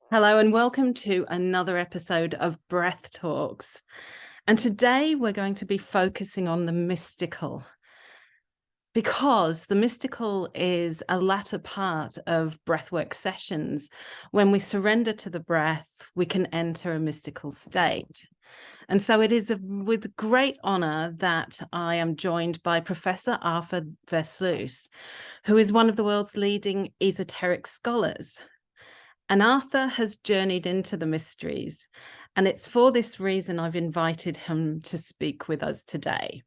Hello and welcome to another episode of Breath Talks. And today we're going to be focusing on the mystical, because the mystical is a latter part of breathwork sessions. When we surrender to the breath, we can enter a mystical state. And so it is with great honor that I am joined by Professor Arthur Versluis, who is one of the world's leading esoteric scholars. And Arthur has journeyed into the mysteries, and it's for this reason I've invited him to speak with us today.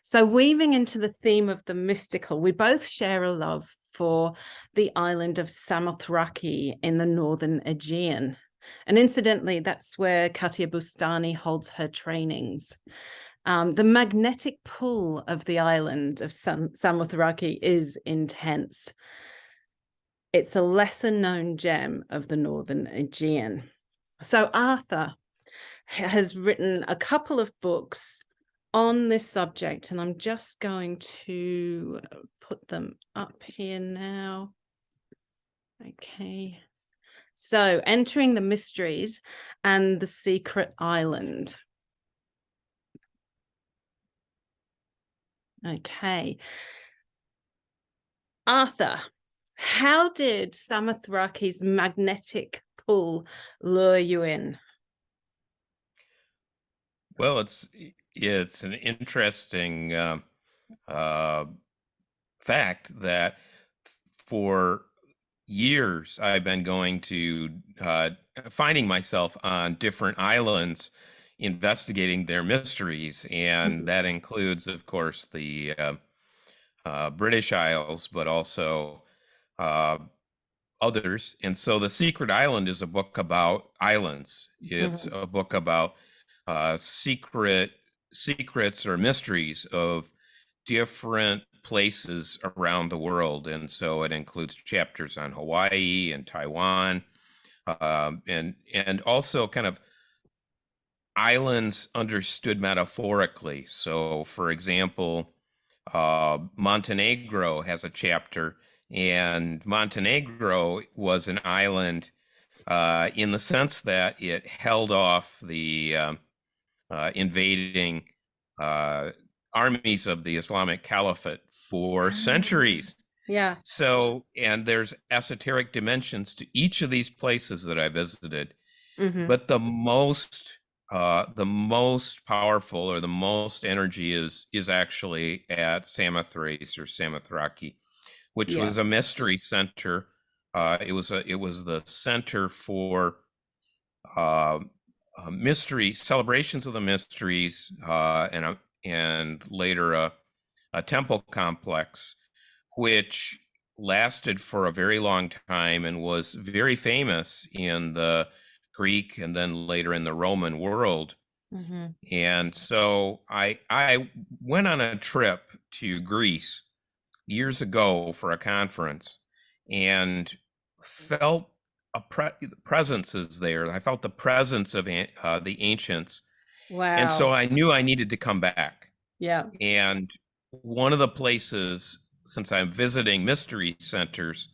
So weaving into the theme of the mystical, we both share a love for the island of Samothraki in the northern Aegean. And incidentally, that's where Katia Bustani holds her trainings. The magnetic pull of the island of Samothraki is intense. It's a lesser known gem of the northern Aegean. So Arthur has written a couple of books on this subject, and I'm just going to put them up here now. Okay. So, Entering the Mysteries and the Secret Island. Okay. Arthur, how did Samothraki's magnetic pull lure you in? Well, it's an interesting fact that for years I've been going to finding myself on different islands investigating their mysteries, and that includes, of course, the British Isles, but also others. And so The Secret Island is a book about islands. It's a book about secrets or mysteries of different places around the world. And so it includes chapters on Hawaii and Taiwan, and also kind of islands understood metaphorically. So, for example, Montenegro has a chapter, and Montenegro was an island in the sense that it held off the invading armies of the Islamic Caliphate for centuries. Yeah. So, and there's esoteric dimensions to each of these places that I visited, but the most powerful, or the most energy, is actually at Samothrace or Samothraki, which was a mystery center. It was the center for mystery celebrations of the mysteries, and later a temple complex, which lasted for a very long time and was very famous in the Greek and then later in the Roman world. And so I went on a trip to Greece years ago for a conference and felt presence is there. I felt the presence of the ancients. Wow. And so I knew I needed to come back. Yeah. And one of the places, since I'm visiting mystery centers,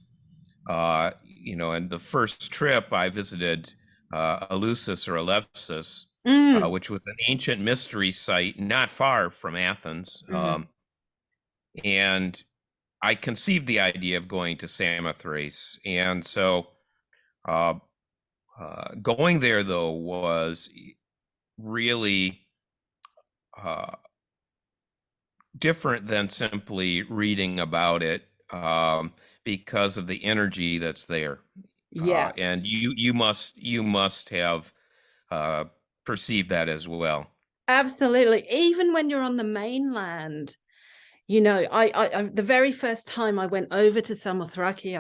in the first trip I visited Eleusis or Eleusis, which was an ancient mystery site not far from Athens. And I conceived the idea of going to Samothrace. And so going there, though, was really different than simply reading about it, because of the energy that's there. Yeah. And you must have perceived that as well. Absolutely. Even when you're on the mainland, I the very first time I went over to Samothraki,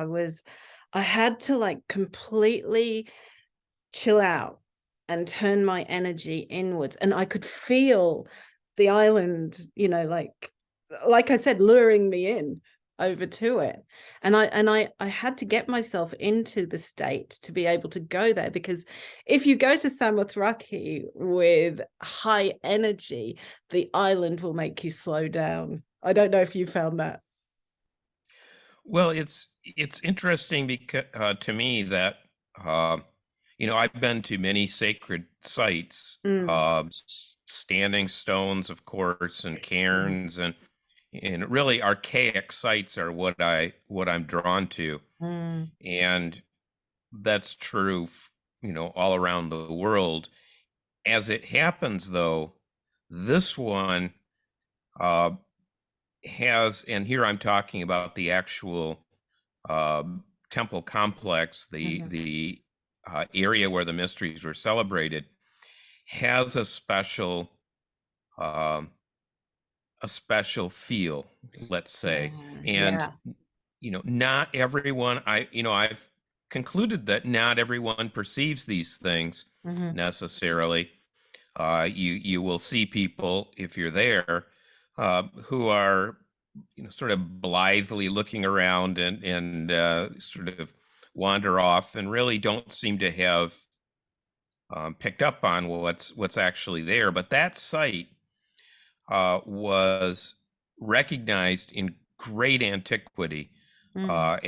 I had to like completely chill out and turn my energy inwards, and I could feel the island, like I said, luring me in over to it. And I had to get myself into the state to be able to go there, because if you go to Samothraki with high energy, the island will make you slow down. I don't know if you found that. Well, it's interesting because to me that I've been to many sacred sites, Mm. standing stones, of course, and Yeah. cairns, and really archaic sites are what I'm drawn to, Mm. and that's true, all around the world. As it happens, though, this one uh, has, and here I'm talking about the actual uh, temple complex, the Mhm. the area where the mysteries were celebrated, has um, a special feel, let's say. Yeah. And Yeah. not everyone, I've concluded that not everyone perceives these things Mhm. necessarily. You will see people, if you're there, who are sort of blithely looking around and sort of wander off and really don't seem to have picked up on what's actually there. But that site was recognized in great antiquity Mm.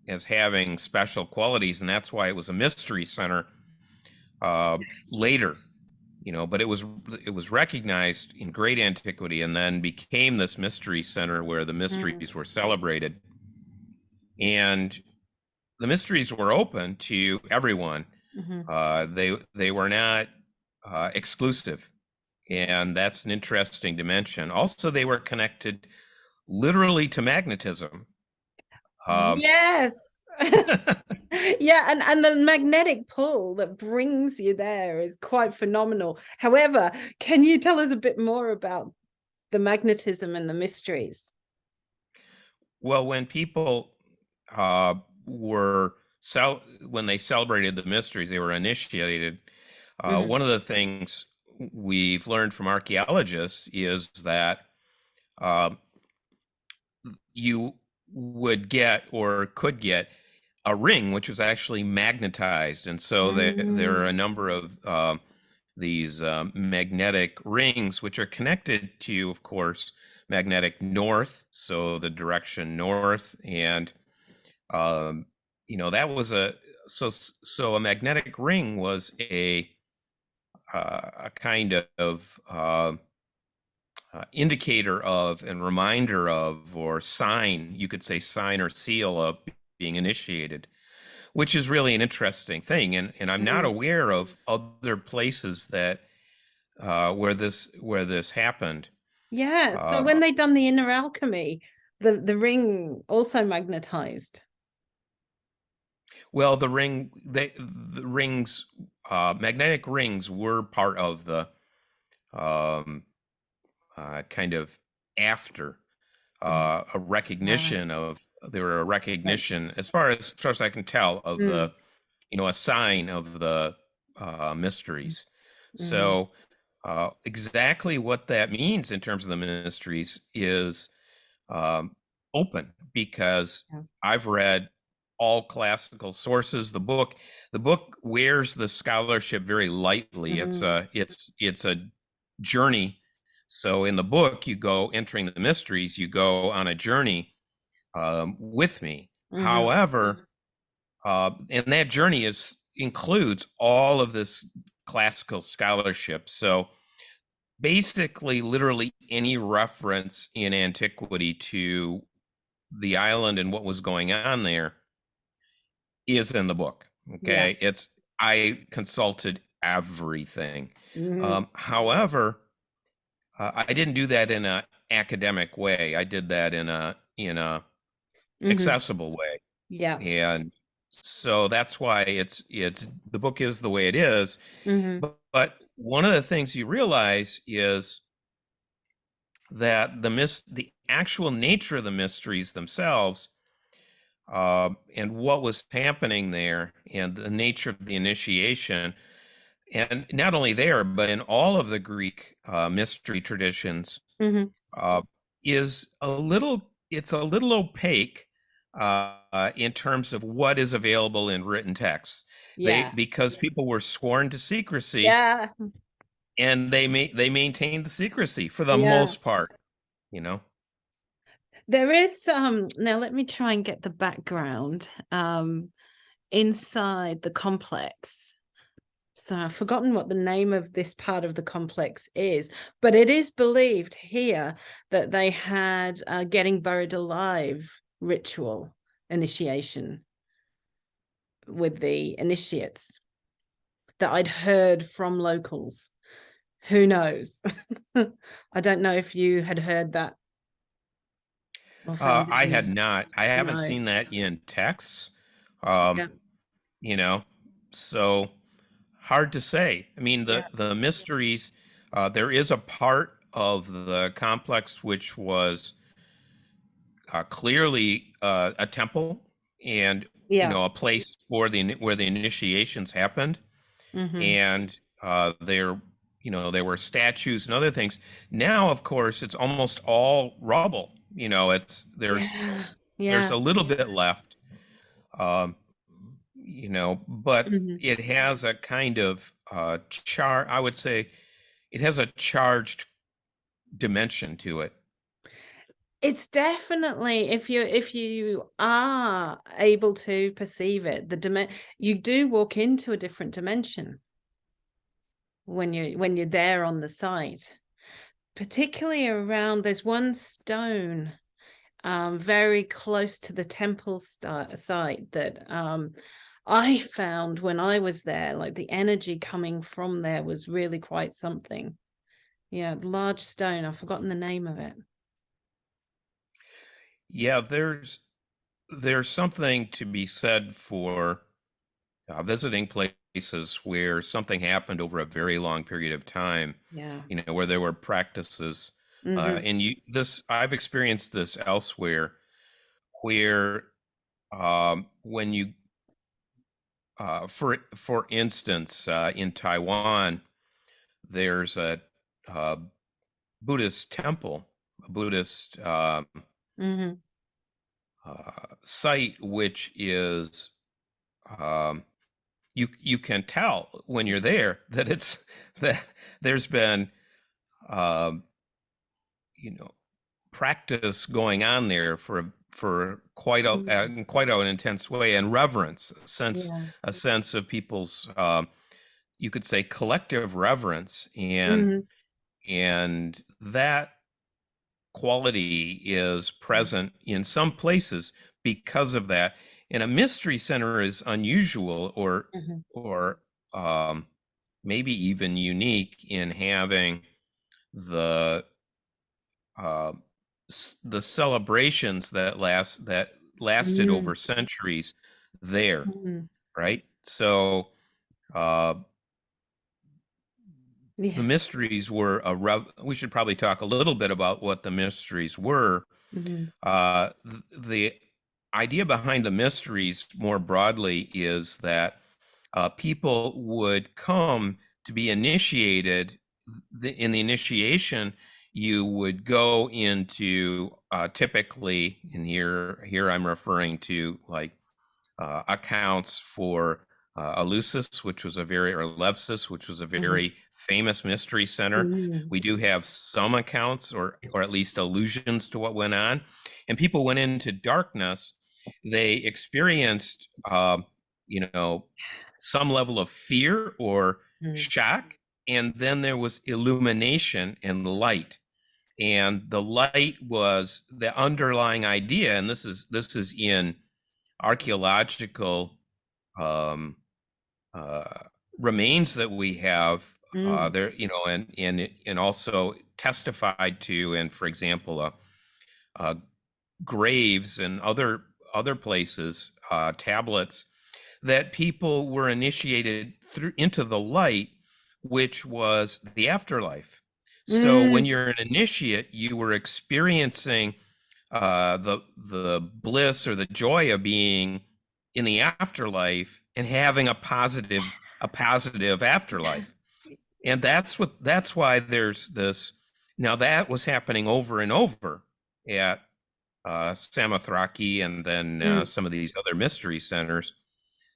as having special qualities, and that's why it was a mystery center Yes. later. But it was recognized in great antiquity and then became this mystery center where the Mm. mysteries were celebrated, and the mysteries were open to everyone. Mhm. They were not exclusive, and that's an interesting dimension. Also, they were connected literally to magnetism. Um, Yes. Yeah, and the magnetic pull that brings you there is quite phenomenal. However, can you tell us a bit more about the magnetism and the mysteries? well, when people uh, were when they celebrated the mysteries, they were initiated. Mhm. One of the things we've learned from archaeologists is that uh, you would get or could get a ring which was actually magnetized, and so there are Mm. a number of these magnetic rings which are connected to, of course, magnetic north, so the direction north, and um, that was so a magnetic ring was a kind of indicator of and reminder of, or sign, you could say sign or seal of being initiated, which is really an interesting thing. And I'm not Mm. aware of other places that where this happened. Yeah, so Uh, when they done the inner alchemy, the ring also magnetized. well, the rings, magnetic rings, were part of the um, kind of after Mhm. a Right. recognition of they were a Right. recognition, as far as I can tell, of Mm. a sign of the mysteries. Mm. So exactly what that means in terms of the mysteries is um, open, because Yeah. I've read all classical sources. The book wears the scholarship very lightly. It's Mm. a journey. So in the book, you go entering the mysteries, you go on a journey with me. Mhm. However, and that journey includes all of this classical scholarship. So basically, literally any reference in antiquity to the island and what was going on there is in the book. Yeah. Okay, I consulted everything. Mhm. However, I didn't do that in a academic way. I did that in a Mhm. accessible way, Yeah. and so that's why the book is the way it is. Mhm. But one of the things you realize is that the actual nature of the mysteries themselves, and what was happening there, and the nature of the initiation, and not only there but in all of the Greek mystery traditions, Mhm. uh, is a little opaque in terms of what is available in written texts. Yeah. Because people were sworn to secrecy, Yeah. and they maintained the secrecy for the Yeah. most part. You know. There is now let me try and get the background. inside the complex. So I've forgotten what the name of this part of the complex is, but it is believed here that they had a getting buried alive ritual initiation with the initiates that I'd heard from locals. Who knows? I don't know if you had heard that or found I any. had not. I haven't No. seen that in texts. Um, Yeah. you know, so hard to say. I mean, Yeah. the mysteries. There is a part of the complex which was clearly a temple and Yeah. a place for the where the initiations happened, Mm-hmm. and there there were statues and other things. Now, of course, it's almost all rubble. It's Yeah. there's Yeah. a little bit left, um, but Mm-hmm. it has a kind of I would say it has a charged dimension to it. It's definitely, if you are able to perceive it, you do walk into a different dimension when you're there on the site, particularly around, there's one stone very close to the temple site that I found when I was there. Like, the energy coming from there was really quite something. Yeah, large stone. I've forgotten the name of it. Yeah, there's something to be said for visiting places where something happened over a very long period of time, Yeah. where there were practices. Mm-hmm. And I've experienced this elsewhere, where when you, for instance, in Taiwan, there's a uh, Buddhist temple, a Buddhist Mm-hmm. site, which is um, you can tell when you're there that that there's been um, you know practice going on there for quite an intense way, and reverence, Yeah. a sense of people's you could say collective reverence, Mm-hmm. and that quality is present in some places because of that. And a mystery center is unusual, Mm-hmm. or um, maybe even unique in having the uh, the celebrations that lasted over centuries there, Mm-hmm. right? So uh, the Yeah. mysteries were we should probably talk a little bit about what the mysteries were. Mm-hmm. The idea behind the mysteries more broadly is that people would come to be initiated. In the initiation, you would go into typically, and here I'm referring to like accounts for Eleusis, which was a very, or Eleusis, which was a Mm-hmm. very famous mystery center. Mm-hmm. We do have some accounts, or at least allusions to what went on, and people went into darkness. They experienced, you know, some level of fear or shock, and then there was illumination and light. And the light was the underlying idea, and this is in archaeological um, uh, remains that we have Mm-hmm. there, and also testified to, and for example, uh, graves and other places, tablets, that people were initiated through into the light, which was the afterlife. So when Mm-hmm. you're an initiate, you were experiencing the bliss or the joy of being in the afterlife and having a positive afterlife. And that's why there's this. Now that was happening over and over at Samothraki, and then Mm. some of these other mystery centers.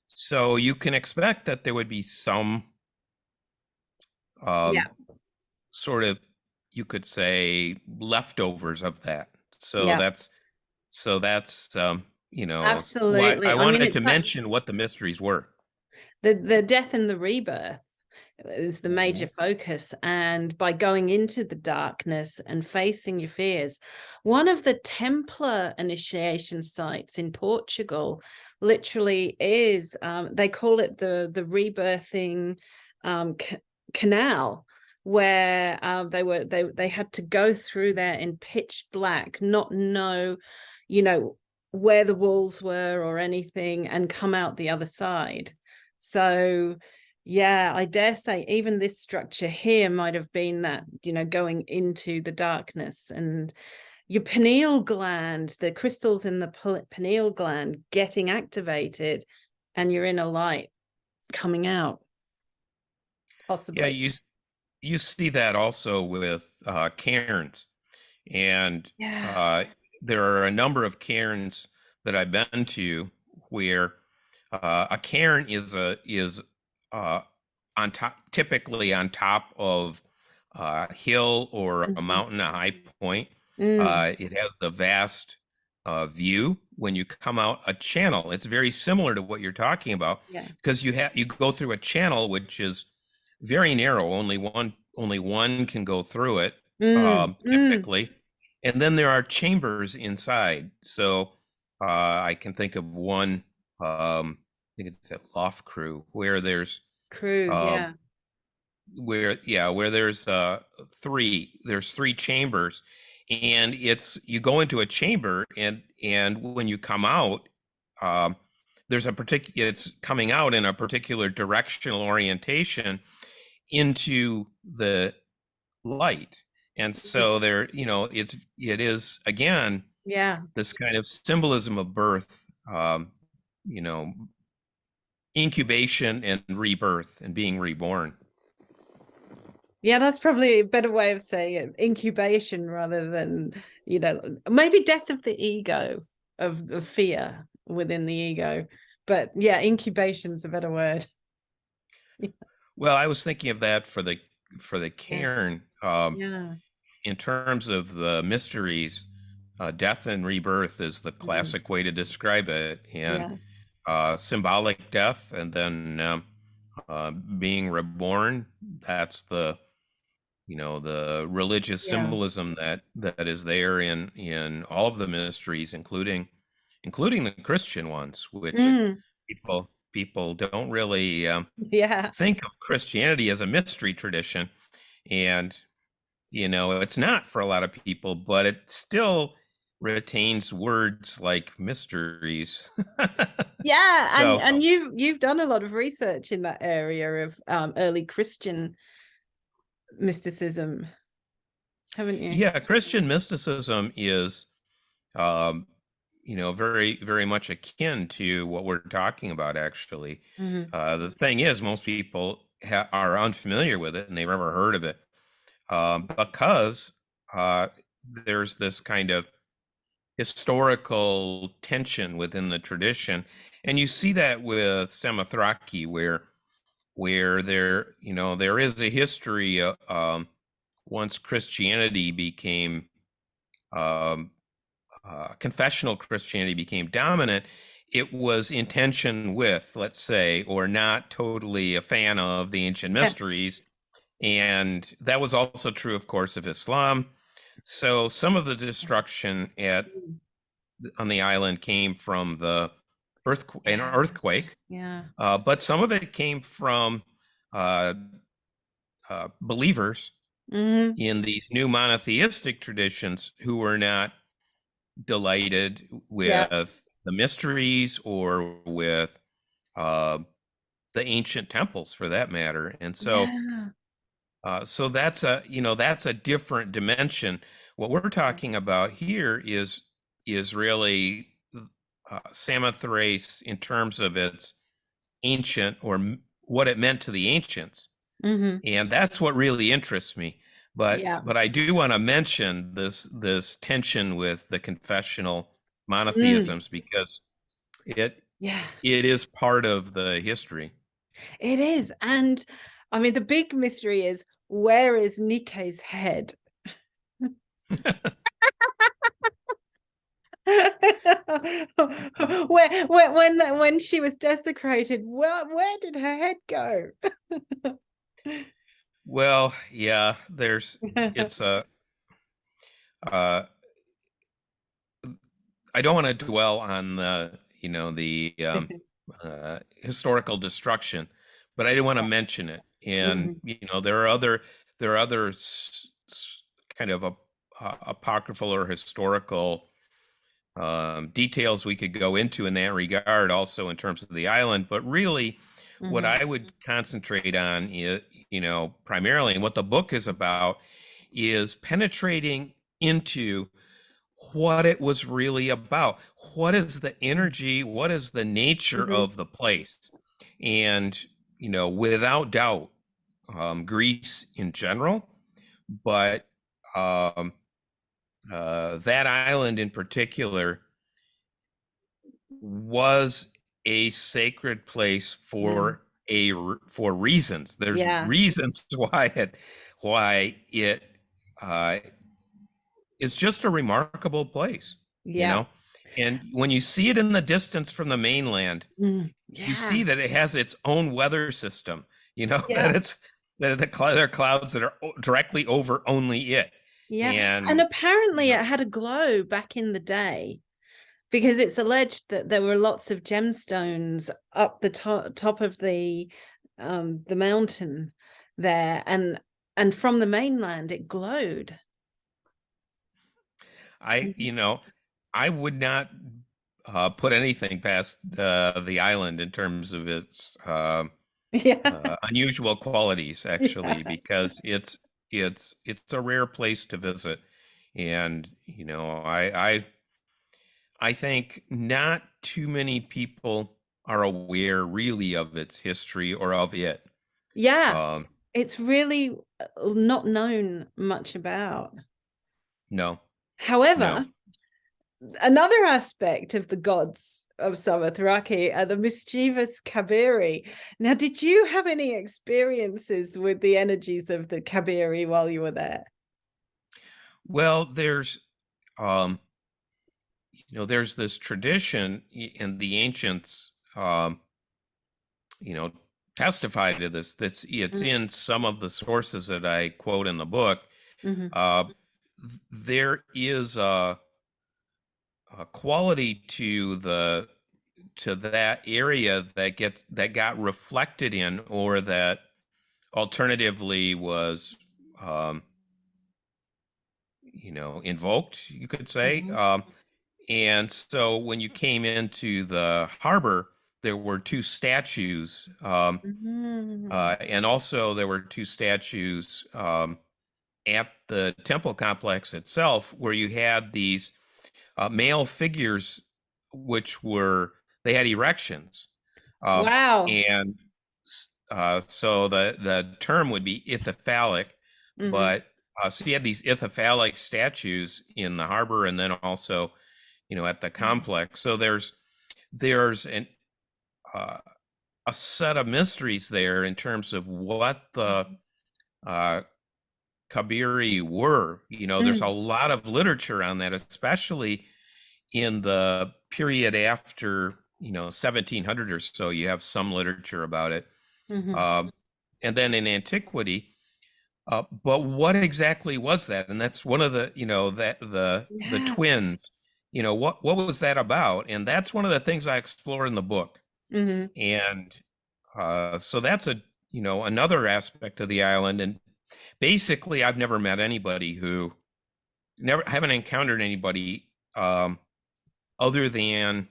So you can expect that there would be some Yeah. um, sort of, you could say, leftovers of that. So Yeah. that's Well, Absolutely. I I mean, wanted it's to that mention what the mysteries were. the death and the rebirth is the major focus. And by going into the darkness and facing your fears, one of the Templar initiation sites in Portugal literally is, they call it the rebirthing canal, where they had to go through there in pitch black, not know, where the walls were or anything, and come out the other side. So yeah, I dare say even this structure here might have been that, going into the darkness, and your pineal gland, the crystals in the pineal gland getting activated, and your inner light coming out, Yeah, possibly. you see that also with cairns, and Yeah. uh, there are a number of cairns that I've been to where a cairn is uh, on top, typically on top of a hill or a Mhm. mountain, a high point. Mm. It has the vast view when you come out a channel. It's very similar to what you're talking about Yeah. because you go through a channel which is very narrow. Only one can go through it, Mm. Mm. typically, and then there are chambers inside. So I can think of one. I think it's at Loft Crew where Crew. um, Yeah. where there's three chambers, and it's you go into a chamber, and when you come out, um, there's a particular it's coming out in a particular directional orientation into the light. And Mm. so it is again Yeah. this kind of symbolism of birth, you know incubation and rebirth and being reborn. Yeah, that's probably a better way of saying it. Incubation rather than, maybe death of the ego, of fear within the ego. But yeah, incubation's a better word. Well, I was thinking of that for the Yeah. cairn, Yeah. in terms of the mysteries. Death and rebirth is the Mm. classic way to describe it, and Yeah. symbolic death, and then being reborn. That's the religious Yeah. symbolism that is there in all of the mysteries, including the Christian ones, which Mm. people don't really Yeah. think of Christianity as a mystery tradition, and it's not for a lot of people, but it still retains words like mysteries. Yeah. And So, and you've done a lot of research in that area of early Christian mysticism, haven't you? yeah, Christian mysticism is, um, very, very much akin to what we're talking about, actually. Hmm. The thing is, most people are unfamiliar with it and they've never heard of it, because uh, there's this kind of historical tension within the tradition. And you see that with Samothraki, where there is a history, once Christianity became um, confessional Christianity became dominant, it was in tension with, let's say, or not totally a fan of the ancient Yeah. mysteries. And that was also true, of course, of Islam. So some of the destruction on the island came from an Yeah. earthquake, Yeah. but some of it came from uh, believers Hmm. in these new monotheistic traditions who were not delighted Yeah. with the mysteries or with uh, the ancient temples, for that matter. And Yeah. so that's a different dimension. What we're talking about here is really Samothrace in terms of its ancient, or what it meant to the ancients, Hmm. and that's what really interests me. But Yeah. but I do want to mention this tension with the confessional Mm. monotheisms, because it Yeah. it is part of the history. It is. And I mean, the big mystery is, where is Nike's head? When she was desecrated, where did her head go? Well, yeah, it's a, uh, I don't want to dwell on the historical destruction, but I do want to mention it. And, Mhm, there are other kind of apocryphal or historical details we could go into in that regard, also in terms of the island. But really, what mhm, I would concentrate on is, primarily, and what the book is about, is penetrating into what it was really about. What is the energy? What is the nature mhm, of the place? And, without doubt, Greece in general, but um, that island in particular was a sacred place mm. for reasons. There's Yeah, reasons why it uh, is just a remarkable place, you yeah, know. And when you see it in the distance from the mainland, you yeah, see that it has its own weather system. yeah, That there are clouds that are directly over only it, yeah. And and apparently it had a glow back in the day, because it's alleged that there were lots of gemstones up the top of the mountain there, and from the mainland it glowed. I, you know, I would not put anything past the island in terms of its Yeah, unusual qualities, actually, yeah, because it's a rare place to visit, and I think not too many people are aware really of its history or of it. yeah. Um, It's really not known much about. no, no. However, another aspect of the gods of Samothraki are the mischievous Kabiri. Now, did you have any experiences with the energies of the Kabiri while you were there? Well, um, there's this tradition in the ancients, you know, testify to this. It's Mm-hmm. in some of the sources that I quote in the book. Mm-hmm. Uh, there is a quality to that area that got reflected in, or that alternatively was, um, invoked, you could say. Mm-hmm. And so when you came into the harbor, there were two statues. Mm-hmm. And also there were two statues at the temple complex itself, where you had these male figures, which they had erections. Um, Wow. and so the term would be ithyphallic, Mm-hmm. but so you had these ithyphallic statues in the harbor, and then also, at the complex. So there's uh, a set of mysteries there in terms of what the uh, Kabiri were. There's a Mm-hmm. lot of literature on that, especially in the period after 1700 or so. You have some literature about it, Mm-hmm. um, and then in antiquity. But what exactly was that? And that's one of the that the Yeah. twins. What was that about? And that's one of the things I explore in the book. Mm-hmm. And so that's another aspect of the island. And basically, I've never met anybody who never haven't encountered anybody other than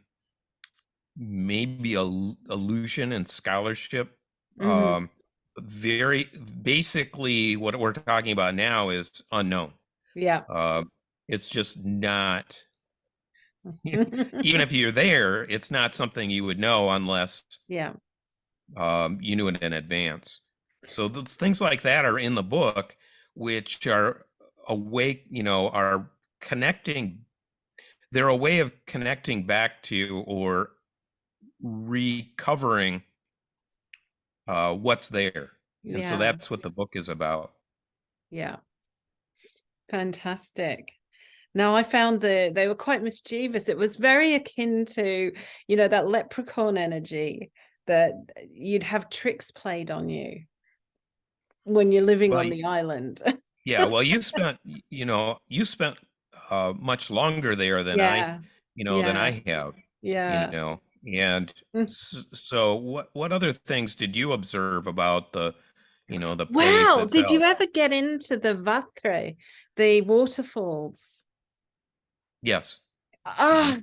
maybe illusion and scholarship. Mm-hmm. Very basically, what we're talking about now is unknown. Yeah. Uh, it's just not. Even if you're there, it's not something you would know unless Yeah. you knew it in advance. So things like that are in the book, which are a way, are connecting. They're a way of connecting back to, or recovering what's there. And so Yeah. that's what the book is about. Yeah. Fantastic. No, I found they were quite mischievous. It was very akin to, that leprechaun energy, that you'd have tricks played on you when you're living Well, on the island. yeah, well, you spent much longer there than Yeah. Yeah. I have, Yeah. and Mm. so what other things did you observe about the place Wow. Did you itself? ever get into the Vatre, the waterfalls? Yes. Hmm. Ah,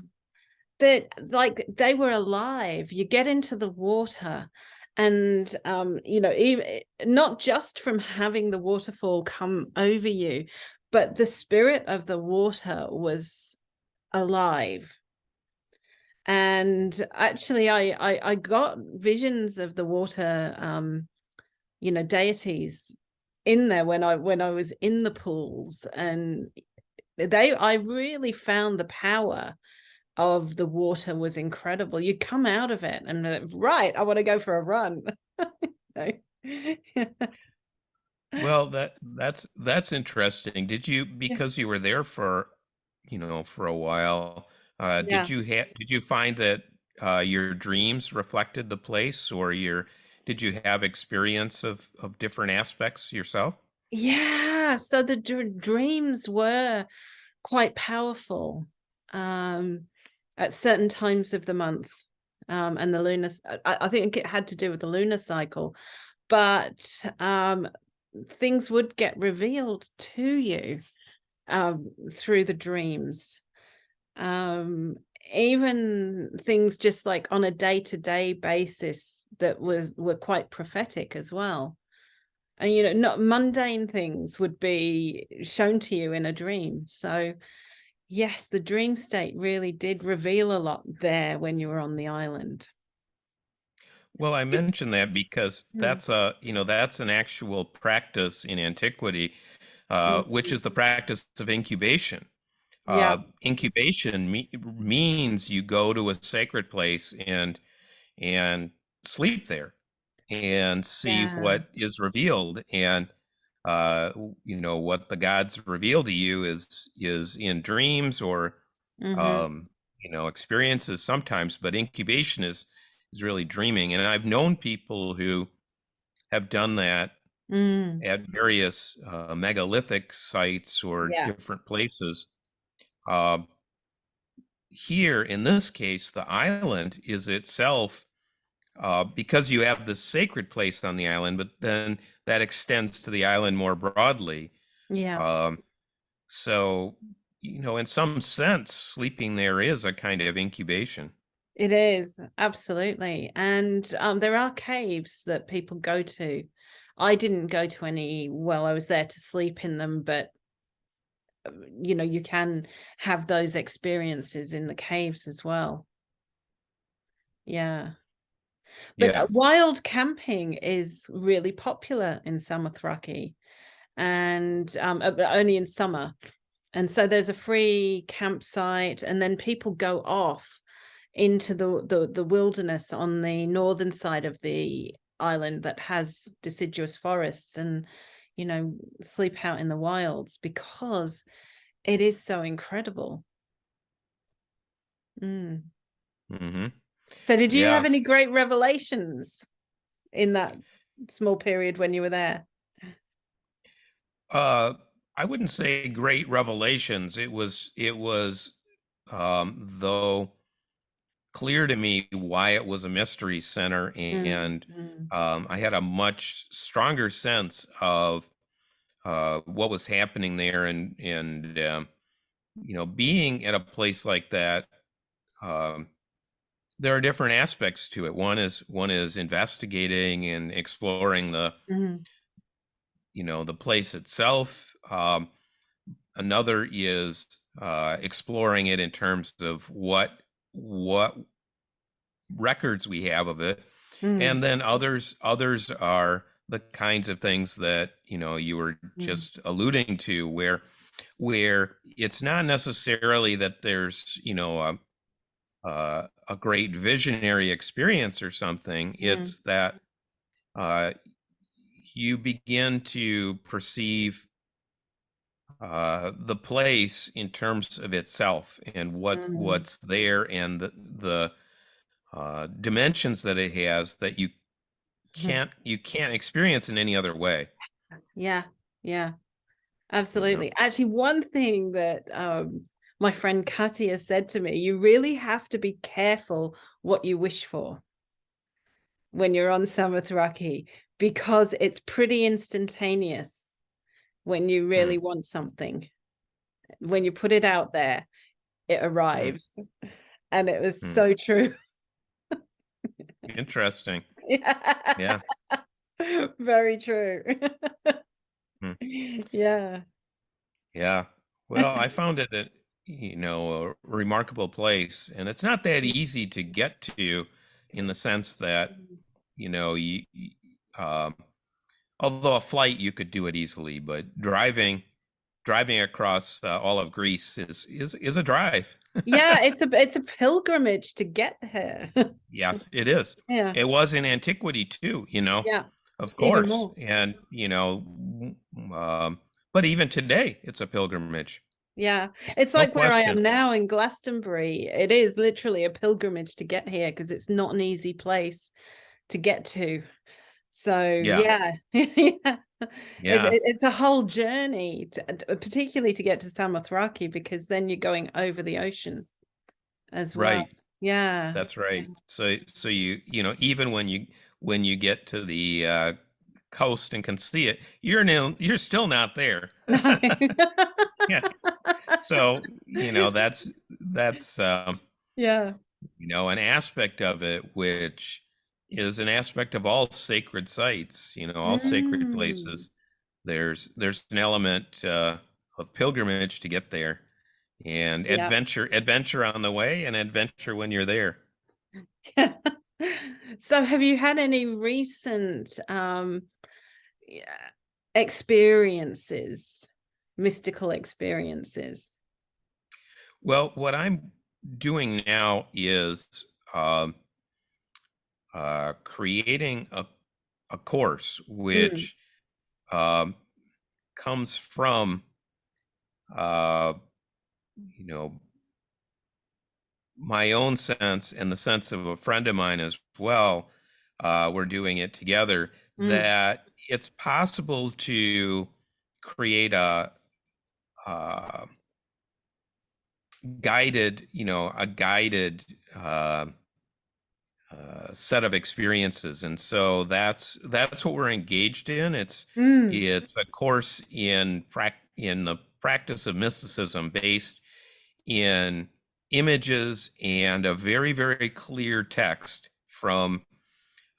that, like, they were alive. You get into the water, and even not just from having the waterfall come over you, but the spirit of the water was alive. And actually, I got visions of the water, deities in there when I was in the pools, and I really found the power of the water was incredible. You come out of it and right, I want to go for a run. Well, that's interesting. Did you, Yeah. because you were there for for a while, Yeah. did you find that your dreams reflected the place, or did you have experience of different aspects yourself? Yeah. So the dreams were quite powerful, um, at certain times of the month. And the lunar, I think it had to do with the lunar cycle, but things would get revealed to you, through the dreams. Um, Even things just like on a day-to-day basis that were quite prophetic as well. And not mundane things would be shown to you in a dream. So yes, the dream state really did reveal a lot there when you were on the island. Well, I mention that because Mm. that's an actual practice in antiquity, which Mm. is the practice of incubation. Yeah. Incubation means you go to a sacred place and sleep there and see Yeah. what is revealed. And what the gods reveal to you is in dreams or Mm-hmm. um, experiences sometimes, but incubation is really dreaming. And I've known people who have done that Mm. at various megalithic sites or Yeah. different places. Uh, Here, in this case, the island is itself, because you have this sacred place on the island, but then that extends to the island more broadly. Yeah. Um, so, in some sense, sleeping there is a kind of incubation. It is, absolutely. And there are caves that people go to. I didn't go to any, well, I was there to sleep in them, but you can have those experiences in the caves as well. Yeah. But Yeah. wild camping is really popular in Samothraki, and but only in summer. And so there's a free campsite, and then people go off into the wilderness on the northern side of the island that has deciduous forests, and sleep out in the wilds because it is so incredible. Mm. Hmm. So did you Yeah. have any great revelations in that small period when you were there? Uh, I wouldn't say great revelations. It was though clear to me why it was a mystery center, Mm, and mm, I had a much stronger sense of what was happening there, and being at a place like that. Um, there are different aspects to it. One is investigating and exploring mm, the place itself. Another is exploring it in terms of what records we have of it, mm, and then others are the kinds of things that you were mm, just alluding to, where it's not necessarily that there's a great visionary experience or something. mm, It's that uh, you begin to perceive the place in terms of itself and Mm. what's there, and the dimensions that it has that Mhm. you can't experience in any other way. Yeah, yeah, You know. absolutely. Actually, one thing that my friend Katia said to me, you really have to be careful what you wish for when you're on Samothraki, because it's pretty instantaneous when you Hmm. really want something. When you put it out there, it Hmm. arrives. And it was Hmm. so true. Interesting. Yeah. Yeah. Very true. Hmm. Yeah. Yeah. Well, I found it a remarkable place, and it's not that easy to get to, in the sense that, um, although a flight you could do it easily, but driving across all of Greece is a drive. Yeah, it's a pilgrimage to get here. Yes, it is. Yeah. It was in antiquity too, Yeah. of Even course. more. And, but even today, it's a pilgrimage. Yeah. It's No like where I question. am now in Glastonbury. It is literally a pilgrimage to get here because it's not an easy place to get to. So Yeah. yeah, yeah. Yeah. It's a whole journey, particularly to get to Samothraki, because then you're going over the ocean as well. Right. Yeah. That's right. So even when you get to the coast and can see it, you're still not there. No. Yeah. So, that's Yeah. an aspect of it, which is an aspect of all sacred sites, all sacred Mm. places. There's an element of pilgrimage to get there, and Yeah. adventure on the way, and adventure when you're there. So have you had any recent yeah, experiences, mystical experiences? Well, what I'm doing now is um, creating a course Mm. which um, comes from uh, you know my own sense and the sense of a friend of mine as well. We're doing it together. Mm. That it's possible to create uh, a guided set of experiences, and so that's what we're engaged in. Mm. It's a course in the practice of mysticism, based in images and a very, very clear text from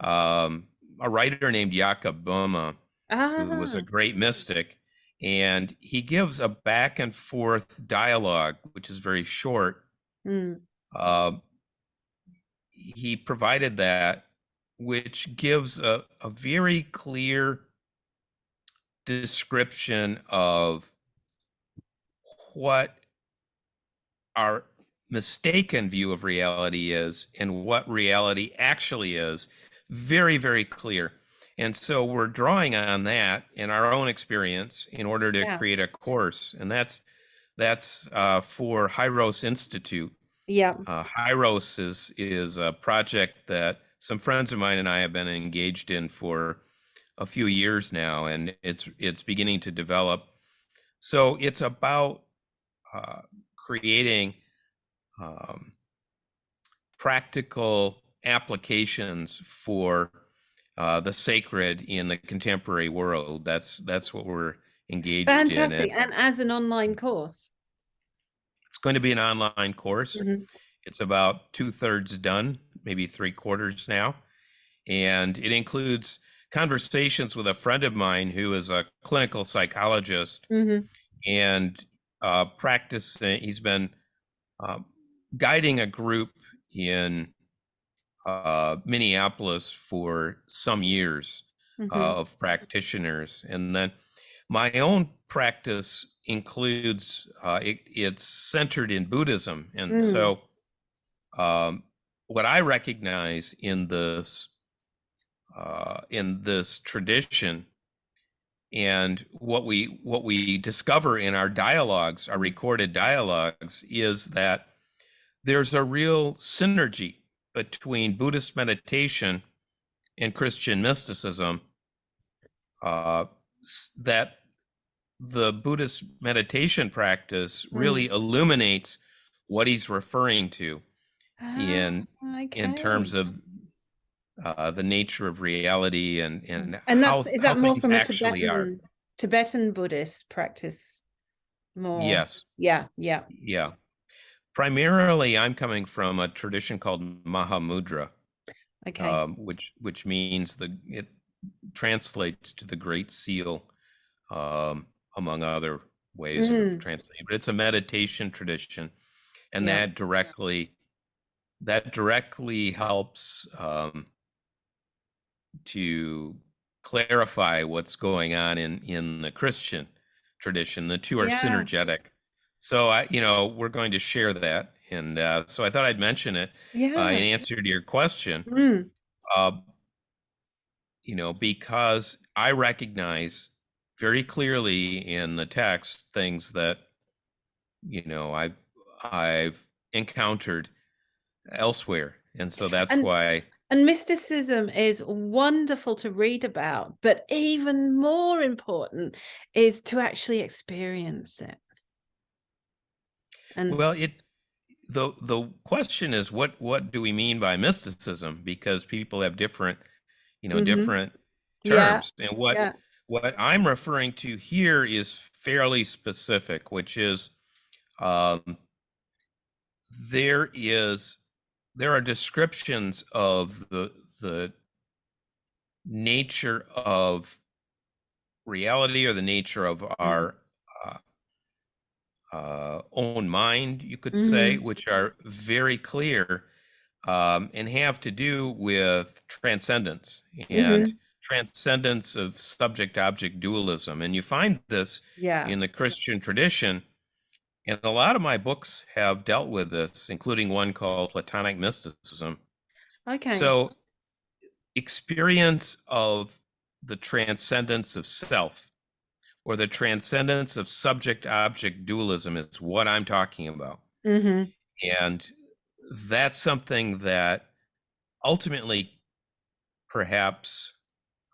a writer named Jakob Böhme, who was a Ah. great mystic, and he gives a back and forth dialogue, which is very short. Mm. Uh, he provided that, which gives a very clear description of what our mistaken view of reality is and what reality actually is. Very, very clear. And so we're drawing on that in our own experience in order to Yeah. create a course. And that's for Hyros Institute. Yeah. Hyros is a project that some friends of mine and I have been engaged in for a few years now, and it's beginning to develop. So it's about creating um, practical applications for the sacred in the contemporary world. That's what we're engaged in, and Fantastic. And as an online course. it's going to be an online course. Mhm. It's about 2/3 done, maybe 3/4 now, and it includes conversations with a friend of mine who is a clinical psychologist, Mhm. and practicing. He's been uh, guiding a group in Minneapolis for some years, Mhm. of practitioners. And then my own practice includes, it's centered in Buddhism. And Mm. so um, what I recognize in this tradition And what we discover in our dialogues, our recorded dialogues, is that there's a real synergy between Buddhist meditation and Christian mysticism, that the Buddhist meditation practice really illuminates what he's referring to in terms Okay. of the nature of reality and And how is that more things from a actually are. Tibetan Buddhist practice more? Yes. Yeah. Yeah. Primarily, I'm coming from a tradition called Mahamudra, Okay. which means it translates to the Great Seal, among other ways of translating. But it's a meditation tradition, and Yeah. that directly helps to clarify what's going on in the Christian tradition. The two are Yeah. synergetic. So we're going to share that, and so I thought I'd mention it in Yeah. answer to your question. Mm. Uh, because I recognize very clearly in the text things that I've encountered elsewhere, and so that's And why. and mysticism is wonderful to read about, but even more important is to actually experience it. And Well, the question is, what do we mean by mysticism? Because people have different different yeah, terms, and yeah. what I'm referring to here is fairly specific, which is um, there is there are descriptions of the nature of reality, or the nature of our uh, own mind, you could say, which are very clear, and have to do with transcendence and transcendence of subject-object dualism. And you find this Yeah. in the Christian tradition, and a lot of my books have dealt with this, including one called Platonic Mysticism. Okay. So experience of the transcendence of self, or the transcendence of subject-object dualism, is what I'm talking about. And that's something that ultimately perhaps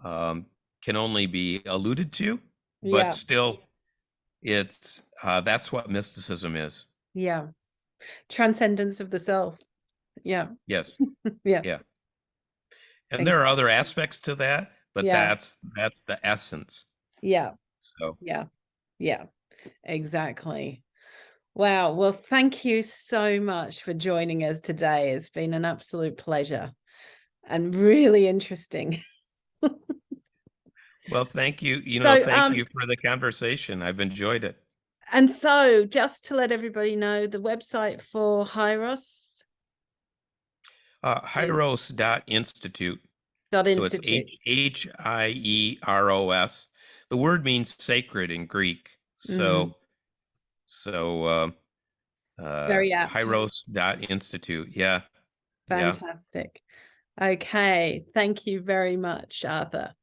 can only be alluded to, but Yeah. still it's that's what mysticism is. Yeah. Transcendence of the self. Yeah. Yes. Yeah. Yeah. And there are Exactly. other aspects to that, but Yeah. that's the essence. Yeah. So Yeah. Yeah. Exactly. Wow. Well, thank you so much for joining us today. It's been an absolute pleasure and really interesting. well, thank you. So, Thank you for the conversation. I've enjoyed it. and so just to let everybody know, the website for Hyros is Hieros.institute. So it's .institute. Hieros. The word means sacred in Greek. So Very apt. Hieros.institute. Yeah. Yeah. Fantastic. Okay. Thank you very much, Arthur.